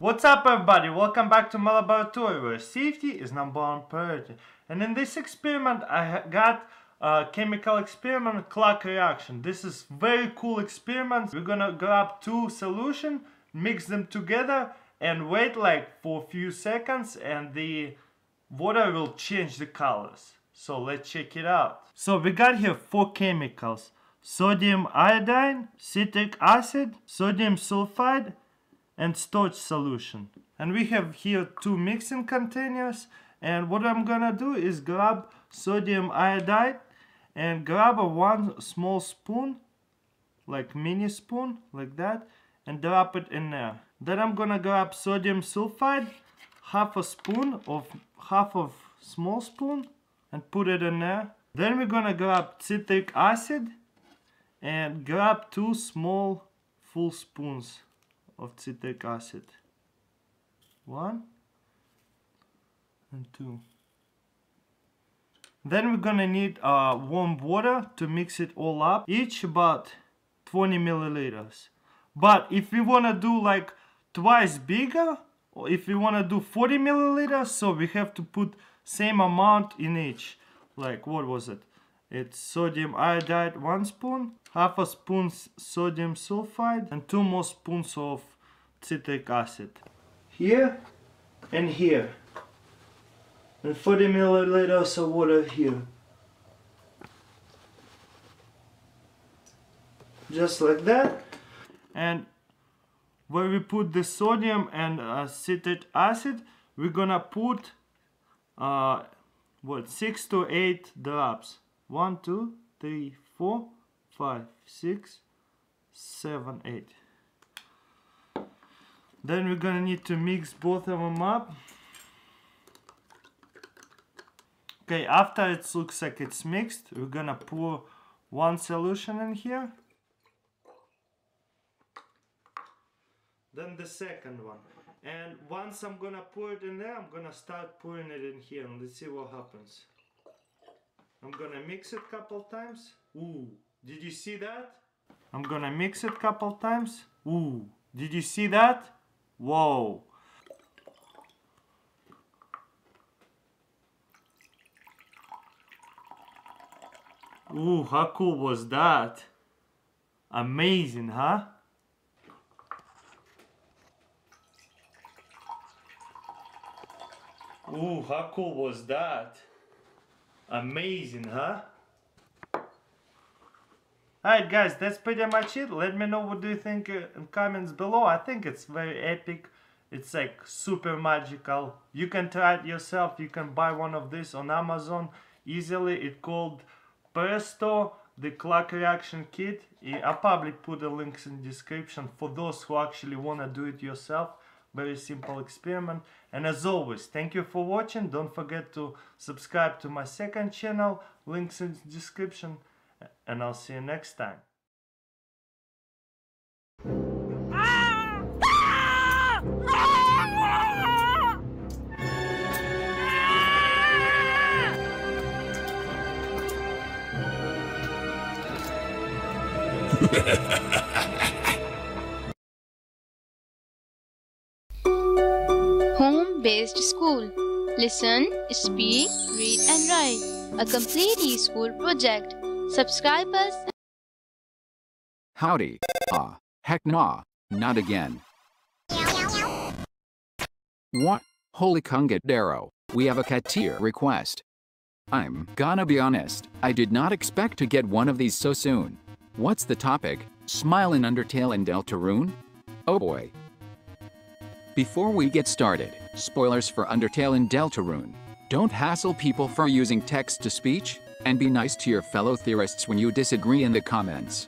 What's up everybody, welcome back to my laboratory where safety is #1 priority. And in this experiment I got a chemical experiment, clock reaction. This is very cool experiment. We're gonna grab two solutions, mix them together and wait like for a few seconds and the water will change the colors. So let's check it out. So we got here four chemicals: sodium iodine, citric acid, sodium sulfide and starch solution. And we have here two mixing containers, and what I'm gonna do is grab sodium iodide and grab one small spoon, like mini spoon, like that, and drop it in there. Then I'm gonna grab sodium sulfide, half a small spoon, and put it in there. Then we're gonna grab citric acid and grab two small full spoons of citric acid. 1 and 2. Then we're gonna need warm water to mix it all up, each about 20 milliliters. But if we wanna do like twice bigger, or if we wanna do 40 milliliters, so we have to put same amount in each. Like, what was it? It's sodium iodide 1 spoon, half a spoon sodium sulfide, and 2 more spoons of citric acid. Here and here. And 40 milliliters of water here. Just like that. And where we put the sodium and citric acid, we're gonna put 6 to 8 drops. 1, 2, 3, 4, 5, 6, 7, 8. Then we're gonna need to mix both of them up. Okay, after it looks like it's mixed, we're gonna pour one solution in here. Then the second one. And once I'm gonna pour it in there, I'm gonna start pouring it in here and let's see what happens. I'm gonna mix it a couple times. Ooh, did you see that? I'm gonna mix it a couple times. Ooh, did you see that? Whoa. Ooh, how cool was that? Amazing, huh? Ooh, how cool was that? Amazing, huh? Alright guys, that's pretty much it. Let me know what do you think in comments below. I think it's very epic. It's like super magical. You can try it yourself. You can buy one of these on Amazon easily. It's called Presto, the clock reaction kit. I'll probably put the links in the description for those who actually want to do it yourself. Very simple experiment. And as always, thank you for watching. Don't forget to subscribe to my second channel. Links in the description. And I'll see you next time. Home-based school. Listen, speak, read and write. A complete e-school project. Subscribe us. Howdy. Heck nah, not again. What? Holy Kungadero, we have a cat tier request. I'm gonna be honest, I did not expect to get one of these so soon. What's the topic? Smile in Undertale and Deltarune? Oh boy. Before we get started, spoilers for Undertale and Deltarune. Don't hassle people for using text-to-speech, and be nice to your fellow theorists when you disagree in the comments.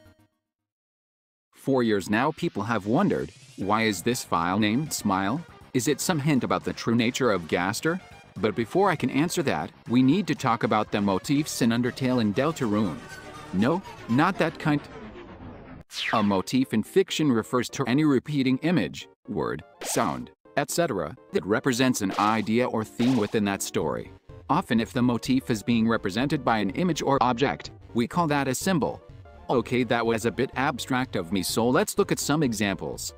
For years now people have wondered, why is this file named Smile? Is it some hint about the true nature of Gaster? But before I can answer that, we need to talk about the motifs in Undertale and Deltarune. No, not that kind. A motif in fiction refers to any repeating image, word, sound, etc. that represents an idea or theme within that story. Often if the motif is being represented by an image or object, we call that a symbol. Okay, that was a bit abstract of me, so let's look at some examples.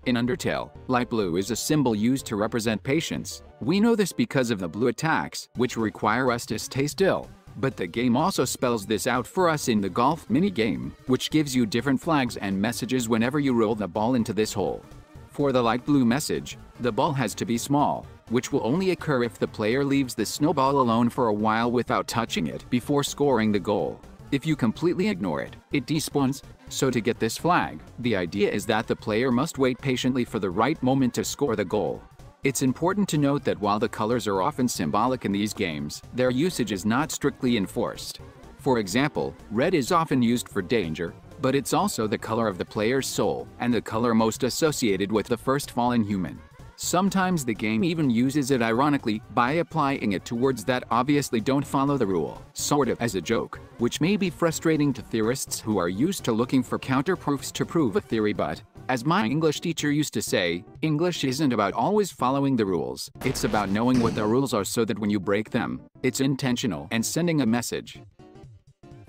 In Undertale, light blue is a symbol used to represent patience. We know this because of the blue attacks, which require us to stay still. But the game also spells this out for us in the golf minigame, which gives you different flags and messages whenever you roll the ball into this hole. For the light blue message, the ball has to be small, which will only occur if the player leaves the snowball alone for a while without touching it before scoring the goal. If you completely ignore it, it despawns. So to get this flag, the idea is that the player must wait patiently for the right moment to score the goal. It's important to note that while the colors are often symbolic in these games, their usage is not strictly enforced. For example, red is often used for danger, but it's also the color of the player's soul, and the color most associated with the first fallen human. Sometimes the game even uses it ironically by applying it to words that obviously don't follow the rule, sort of as a joke, which may be frustrating to theorists who are used to looking for counterproofs to prove a theory. But, as my English teacher used to say, English isn't about always following the rules, it's about knowing what the rules are so that when you break them, it's intentional and sending a message.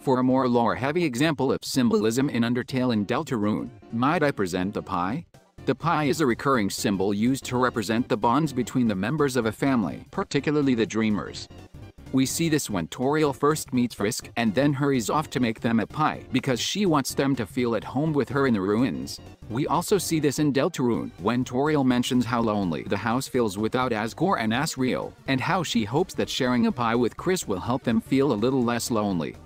For a more lore-heavy example of symbolism in Undertale and Deltarune, might I present the pie? The pie is a recurring symbol used to represent the bonds between the members of a family, particularly the dreamers. We see this when Toriel first meets Frisk and then hurries off to make them a pie because she wants them to feel at home with her in the ruins. We also see this in Deltarune when Toriel mentions how lonely the house feels without Asgore and Asriel, and how she hopes that sharing a pie with Chris will help them feel a little less lonely.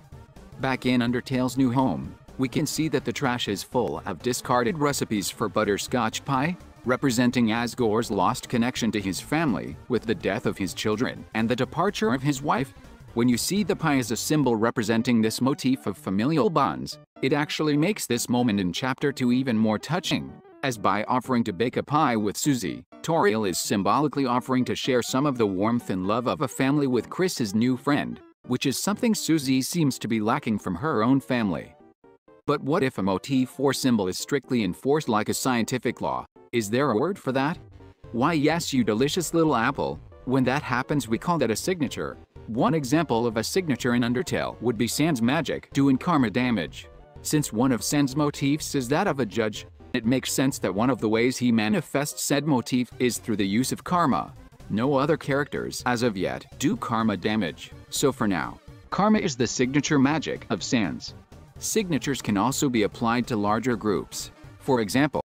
Back in Undertale's new home, we can see that the trash is full of discarded recipes for butterscotch pie, representing Asgore's lost connection to his family with the death of his children and the departure of his wife. When you see the pie as a symbol representing this motif of familial bonds, it actually makes this moment in Chapter 2 even more touching, as by offering to bake a pie with Susie, Toriel is symbolically offering to share some of the warmth and love of a family with Chris's new friend, which is something Susie seems to be lacking from her own family. But what if a motif or symbol is strictly enforced like a scientific law? Is there a word for that? Why yes, you delicious little apple. When that happens we call that a signature. One example of a signature in Undertale would be Sans magic doing karma damage. Since one of Sans motifs is that of a judge, it makes sense that one of the ways he manifests said motif is through the use of karma. No other characters, as of yet, do karma damage, so for now, karma is the signature magic of Sans. Signatures can also be applied to larger groups. For example,